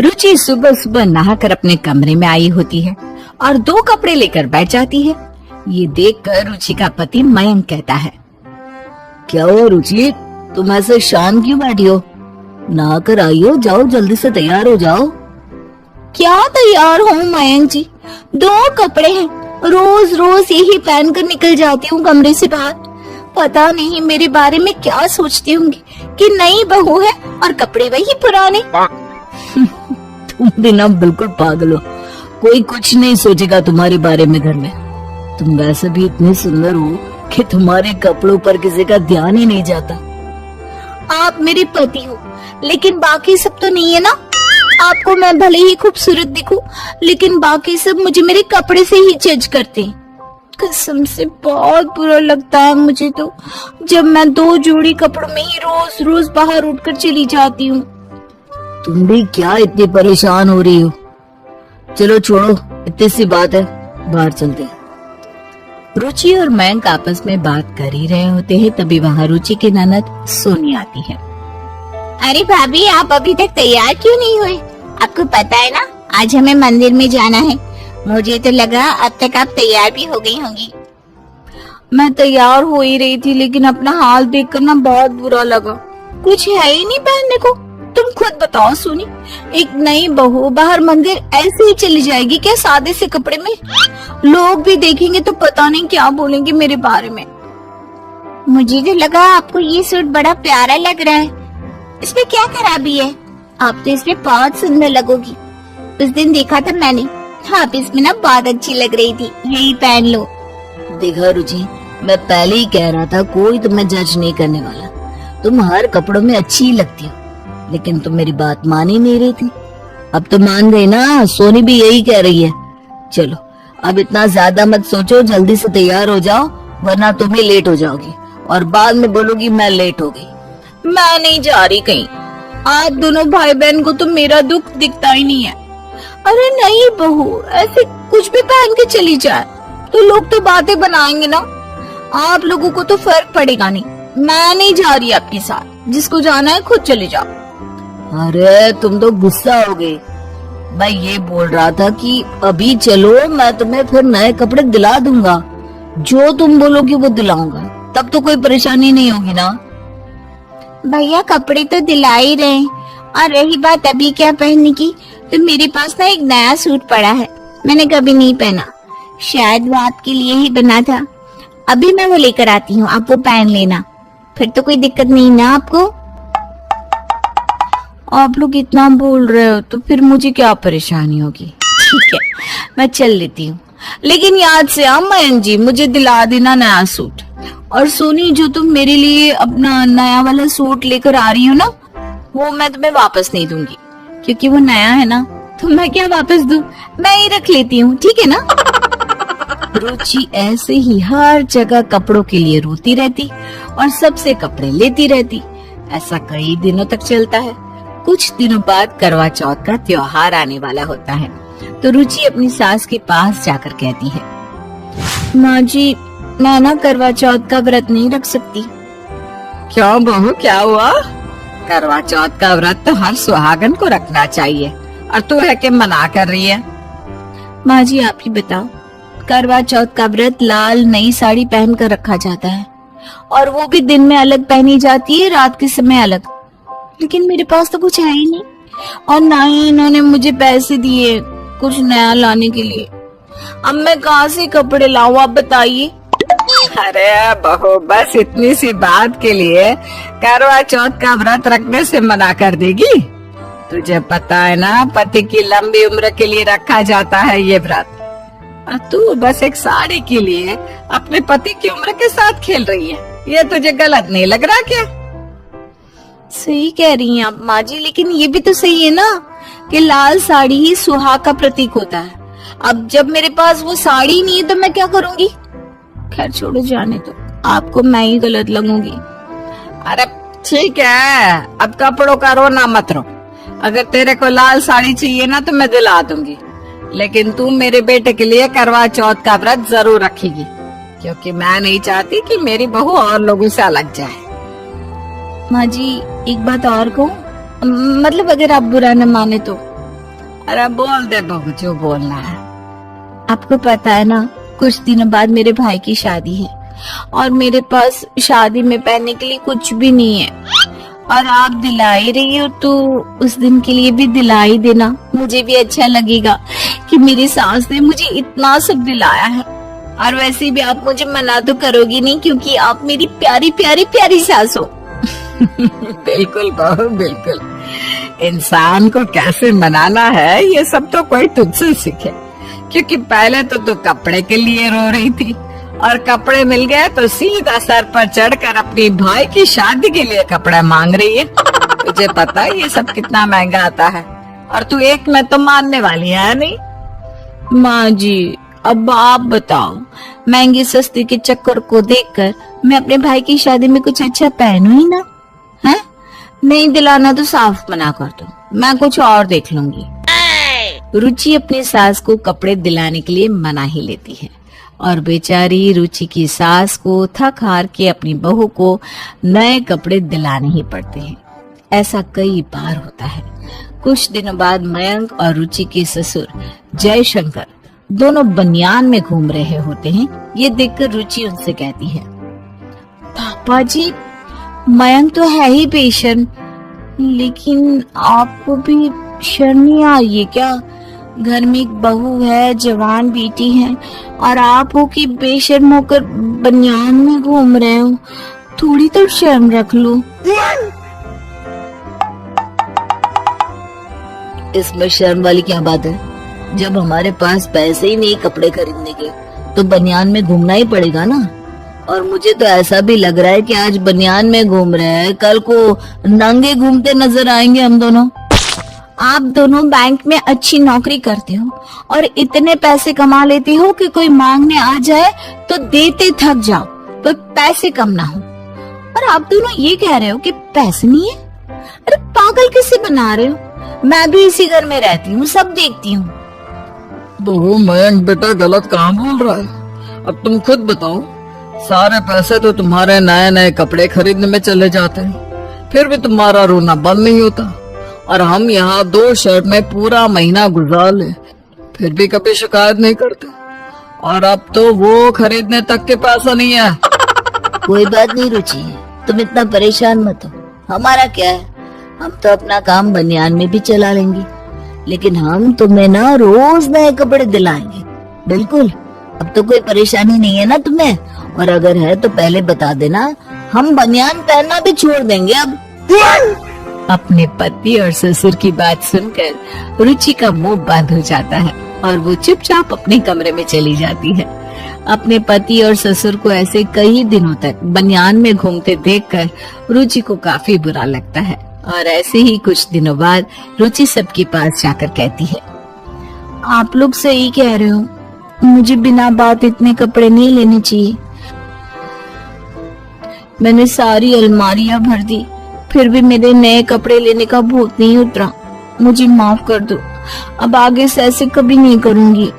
रुचि सुबह सुबह नहाकर अपने कमरे में आई होती है और 2 कपड़े लेकर बैठ जाती है। ये देखकर रुचि का पति मयंक कहता है, क्या हुआ रुचि, तुम ऐसे शांत क्यों बैठी हो? नहाकर आई हो, जाओ जल्दी से तैयार हो जाओ। क्या तैयार हूँ मयंक जी, 2 कपड़े हैं, रोज रोज यही पहन कर निकल जाती हूँ कमरे से बाहर। पता नहीं मेरे बारे में क्या सोचती होंगी कि नई बहू है और कपड़े वही पुराने। तुम भी ना बिल्कुल पागल हो, कोई कुछ नहीं सोचेगा तुम्हारे बारे में घर में। तुम वैसे भी इतनी सुंदर हो कि तुम्हारे कपड़ों पर किसी का ध्यान ही नहीं जाता। आप मेरे पति हो लेकिन बाकी सब तो नहीं है ना। आपको मैं भले ही खूबसूरत दिखूं लेकिन बाकी सब मुझे मेरे कपड़े से ही जज करते हैं। कसम से बहुत बुरा लगता है मुझे तो, जब मैं 2 जोड़ी कपड़ों में ही रोज रोज बाहर उठकर चली जाती हूँ। तुम भी क्या इतनी परेशान हो रही हो? चलो छोड़ो, इतनी सी बात है, बाहर चलते हैं। रुचि और मयंक आपस में बात कर ही रहे होते हैं, तभी वहाँ रुचि की ननद सोनी आती है। अरे भाभी, आप अभी तक तैयार क्यों नहीं हुए? आपको पता है ना, आज हमें मंदिर में जाना है। मुझे तो लगा अब तक आप तैयार भी हो गई होंगी। मैं तैयार हो ही रही थी लेकिन अपना हाल देखकर ना बहुत बुरा लगा। कुछ है ही नहीं पहनने को। तुम खुद बताओ सोनी, एक नई बहू बाहर मंदिर ऐसे ही चली जाएगी क्या सादे से कपड़े में? लोग भी देखेंगे तो पता नहीं क्या बोलेंगे मेरे बारे में। मुझे तो लगा आपको ये सूट बड़ा प्यारा लग रहा है, इसमें क्या खराबी है? आप तो इसमें बहुत सुंदर लगोगी। उस दिन देखा था मैंने, आप इसमें ना बहुत अच्छी लग रही थी, यही पहन लो। देखा रुचि, मैं पहले ही कह रहा था कोई तुम्हें जज नहीं करने वाला। तुम हर कपड़ों में अच्छी ही लगती हो, लेकिन तुम मेरी बात मान ही नहीं रही थी। अब तो मान गई ना, सोनी भी यही कह रही है। चलो अब इतना ज्यादा मत सोचो, जल्दी से तैयार हो जाओ वरना तुम ही लेट हो जाओगी और बाद में बोलोगी मैं लेट हो गई। मैं नहीं जा रही कहीं। आप दोनों भाई बहन को तो मेरा दुख दिखता ही नहीं है। अरे नहीं बहू ऐसे कुछ भी पहन के चली जाए तो लोग तो बातें बनाएंगे ना। आप लोगों को तो फर्क पड़ेगा नहीं। मैं नहीं जा रही आपके साथ, जिसको जाना है खुद चले जाओ। अरे तुम तो गुस्सा हो गई। मैं ये बोल रहा था कि अभी चलो, मैं तुम्हें फिर नए कपड़े दिला दूंगा। जो तुम बोलोगी वो दिलाऊंगा, तब तो कोई परेशानी नहीं होगी ना। भैया कपड़े तो दिला ही रहे, और रही बात अभी क्या पहनने की, तो मेरे पास ना एक नया सूट पड़ा है, मैंने कभी नहीं पहना। शायद वो आपके लिए ही बना था। अभी मैं वो लेकर आती हूँ, आप वो पहन लेना, फिर तो कोई दिक्कत नहीं ना आपको। आप लोग इतना बोल रहे हो तो फिर मुझे क्या परेशानी होगी। ठीक है मैं चल लेती हूँ, लेकिन याद से मयंक जी मुझे दिला देना नया सूट। और सोनी जो तुम मेरे लिए अपना नया वाला सूट लेकर आ रही हो ना, वो मैं तुम्हें वापस नहीं दूंगी, क्योंकि वो नया है ना, तो मैं क्या वापस दूं, मैं ही रख लेती हूँ, ठीक है ना। रुचि ऐसे ही हर जगह कपड़ों के लिए रोती रहती और सबसे कपड़े लेती रहती। ऐसा कई दिनों तक चलता है। कुछ दिनों बाद करवा चौथ का त्योहार आने वाला होता है, तो रुचि अपनी सास के पास जाकर कहती है, माँ जी मैं ना करवा चौथ का व्रत नहीं रख सकती। क्यों बहू क्या हुआ? करवा चौथ का व्रत तो हर सुहागन को रखना चाहिए, और तू है कि मना कर रही है। माँ जी आप ही बताओ, करवा चौथ का व्रत लाल नई साड़ी पहन कर रखा जाता है, और वो भी दिन में अलग पहनी जाती है, रात के समय अलग। लेकिन मेरे पास तो कुछ है ही नहीं, और ना ही इन्होंने मुझे पैसे दिए कुछ नया लाने के लिए। अब मैं कहाँ से कपड़े लाऊं, आप बताइए। अरे बहू बस इतनी सी बात के लिए करवा चौथ का व्रत रखने से मना कर देगी? तुझे पता है ना पति की लंबी उम्र के लिए रखा जाता है ये व्रत, और तू बस एक साड़ी के लिए अपने पति की उम्र के साथ खेल रही है। ये तुझे गलत नहीं लग रहा क्या? सही कह रही हैं आप माँ जी, लेकिन ये भी तो सही है ना कि लाल साड़ी ही सुहाग का प्रतीक होता है। अब जब मेरे पास वो साड़ी नहीं है तो मैं क्या करूंगी? खैर छोड़ो, जाने दो, आपको मैं ही गलत लगूंगी। अरे ठीक है, अब कपड़ों का रोना मत रो। अगर तेरे को लाल साड़ी चाहिए ना तो मैं दिला दूंगी, लेकिन तू मेरे बेटे के लिए करवा चौथ का व्रत जरूर रखेगी, क्योंकि मैं नहीं चाहती कि मेरी बहू और लोगों से अलग जाए। माँ जी एक बात और कहूँ, मतलब अगर आप बुरा न माने तो। अरे बोल दे बहू जो बोलना है। आपको पता है ना, कुछ दिनों बाद मेरे भाई की शादी है और मेरे पास शादी में पहनने के लिए कुछ भी नहीं है। और आप दिला ही रही हो तो उस दिन के लिए भी दिला ही देना। मुझे भी अच्छा लगेगा कि मेरी सास ने मुझे इतना सब दिलाया है। और वैसे भी आप मुझे मना तो करोगी नहीं, क्योंकि आप मेरी प्यारी प्यारी प्यारी सास हो। बिल्कुल बहू बिल्कुल। इंसान को कैसे मनाना है ये सब तो कोई तुझसे सीखे, क्योंकि पहले तो तू कपड़े के लिए रो रही थी और कपड़े मिल गए तो सीधा सर पर चढ़कर अपनी भाई की शादी के लिए कपड़ा मांग रही है। तुझे पता है ये सब कितना महंगा आता है, और तू एक में तो मानने वाली है नहीं। माँ जी, अब आप बताओ, महंगी सस्ती के चक्कर को देखकर मैं अपने भाई की शादी में कुछ अच्छा पहनूं ही ना। है नहीं दिलाना तो साफ मना कर दो, मैं कुछ और देख लूंगी। रुचि अपनी सास को कपड़े दिलाने के लिए मना ही लेती है और बेचारी रुचि की सास को थक हार के अपनी बहू को नए कपड़े दिलाने ही पड़ते हैं। ऐसा कई बार होता है। कुछ दिनों बाद मयंक और रुचि के ससुर जयशंकर दोनों बनियान में घूम रहे होते हैं। ये देखकर रुचि उनसे कहती है, पापा जी, मयंक तो है ही बेशर्म, लेकिन आपको भी शर्म नहीं आई है क्या? घर में एक बहू है, जवान बेटी है, और आप हो कि बेशर्म होकर बनियान में घूम रहे हो। थोड़ी तो शर्म रख लो। इसमें शर्म वाली क्या बात है? जब हमारे पास पैसे ही नहीं कपड़े खरीदने के, तो बनियान में घूमना ही पड़ेगा ना। और मुझे तो ऐसा भी लग रहा है कि आज बनियान में घूम रहे हैं, कल को नंगे घूमते नजर आएंगे हम दोनों। आप दोनों बैंक में अच्छी नौकरी करते हो और इतने पैसे कमा लेते हो कि कोई मांगने आ जाए तो देते थक जाओ, पर पैसे कम ना हो। और आप दोनों ये कह रहे हो कि पैसे नहीं है। अरे पागल किसे बना रहे हो? मैं भी इसी घर में रहती हूँ, सब देखती हूँ। बहू, मयंक बेटा गलत काम बोल रहा है। अब तुम खुद बताओ, सारे पैसे तो तुम्हारे नए नए कपड़े खरीदने में चले जाते हैं, फिर भी तुम्हारा रोना बंद नहीं होता। और हम यहाँ 2 शर्ट में पूरा महीना गुजार ले, फिर भी कभी शिकायत नहीं करते। और अब तो वो खरीदने तक के पैसा नहीं है। कोई बात नहीं रुचि, तुम इतना परेशान मत हो। हमारा क्या है, हम तो अपना काम बनियान में भी चला लेंगे, लेकिन हम तुम्हें ना रोज नए कपड़े दिलाएंगे। बिल्कुल, अब तो कोई परेशानी नहीं है ना तुम्हें। और अगर है तो पहले बता देना, हम बनियान पहनना भी छोड़ देंगे अब। अपने पति और ससुर की बात सुनकर रुचि का मुंह बंद हो जाता है और वो चुपचाप अपने कमरे में चली जाती है। अपने पति और ससुर को ऐसे कई दिनों तक बनियान में घूमते देखकर रुचि को काफी बुरा लगता है। और ऐसे ही कुछ दिनों बाद रुचि सबके पास जाकर कहती है, आप लोग सही कह रहे हो, मुझे बिना बात इतने कपड़े नहीं लेने चाहिए। मैंने सारी अलमारियां भर दी, फिर भी मेरे नए कपड़े लेने का भूत नहीं उतरा। मुझे माफ कर दो, अब आगे से ऐसे कभी नहीं करूंगी।